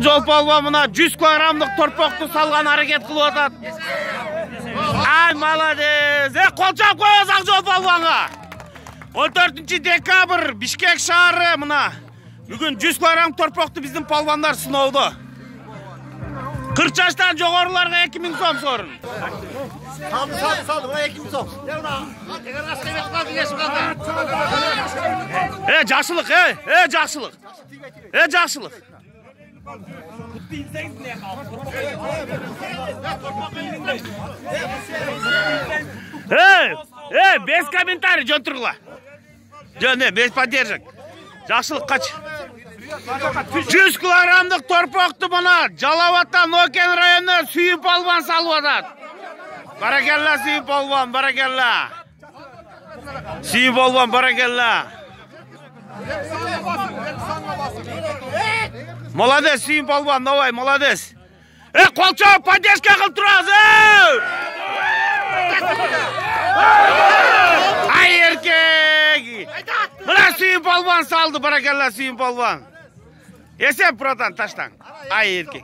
Жол полбон мына 100 килограммдык торпокту салган аракет кылып атат. Ай, молодец. Кол чап коебуз ак жол полбонго. 14-декабрь Бишкек шаары мына. Бүгүн 100 килограмм торпокту биздин полбондар сыноодо. 40 жаштан жогоруларга 2000 сом сорун. Saldı, buraya 2000 сом. Жакшылык, жакшылык. Жакшылык. Без комментарий, жөн тургула. Жөн, без поддержек. Жакшылык кач. 100 килограммдык торпокту мына Жалаваттан Окен районунан Сүйүп полбон салып атат. Баракелла Сүйүп полбон, баракелла. Сүйүп полбон, баракелла. Молодец, Сүйүп полбон, давай, молодец. Колчо, поддержка кылып турабыз. Ай, эркек. Мына Сүйүп полбон салды, баракелла Сүйүп полбон. Есеп братан таштан. Ай, эркек.